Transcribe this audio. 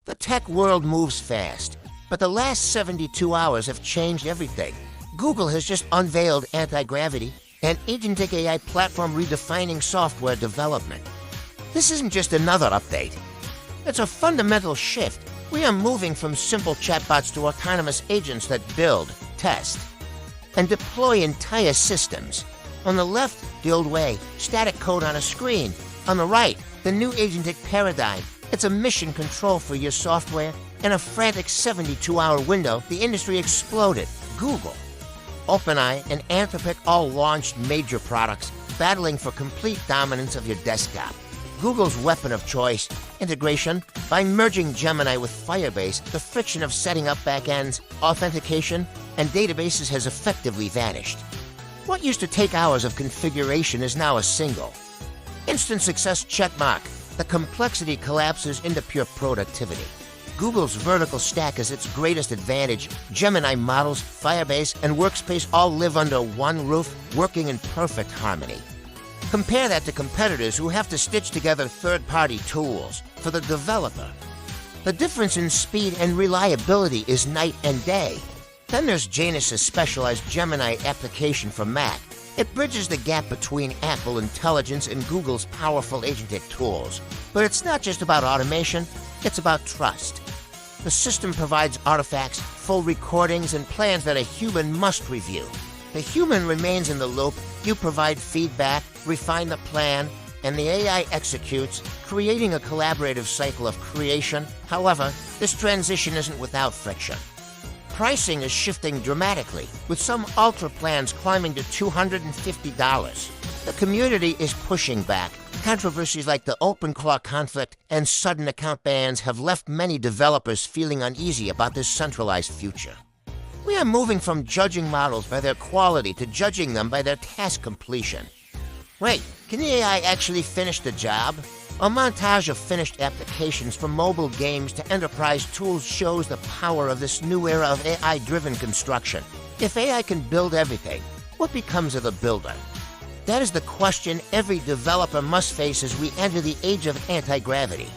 The tech world moves fast, but the last 72 hours have changed everything. Google has just unveiled Antigravity, an agentic AI platform redefining software development. This isn't just another update. It's a fundamental shift. We are moving from simple chatbots to autonomous agents that build, test, and deploy entire systems. On the left, the old way, static code on a screen. On the right, the new agentic paradigm. It's a mission control for your software. In a frantic 72-hour window, the industry exploded. Google, OpenAI, and Anthropic all launched major products, battling for complete dominance of your desktop. Google's weapon of choice, integration. By merging Gemini with Firebase, the friction of setting up backends, authentication, and databases has effectively vanished. What used to take hours of configuration is now a single. Instant success checkmark. The complexity collapses into pure productivity. Google's vertical stack is its greatest advantage. Gemini models, Firebase, and Workspace all live under one roof, working in perfect harmony. Compare that to competitors who have to stitch together third-party tools. For the developer, the difference in speed and reliability is night and day. Then there's Janus's specialized Gemini application for Mac. It bridges the gap between Apple Intelligence and Google's powerful agentic tools. But it's not just about automation, it's about trust. The system provides artifacts, full recordings, and plans that a human must review. The human remains in the loop, you provide feedback, refine the plan, and the AI executes, creating a collaborative cycle of creation. However, this transition isn't without friction. Pricing is shifting dramatically, with some Ultra plans climbing to $250. The community is pushing back. Controversies like the OpenAI conflict and sudden account bans have left many developers feeling uneasy about this centralized future. We are moving from judging models by their quality to judging them by their task completion. Wait, can the AI actually finish the job? A montage of finished applications from mobile games to enterprise tools shows the power of this new era of AI-driven construction. If AI can build everything, what becomes of the builder? That is the question every developer must face as we enter the age of anti-gravity.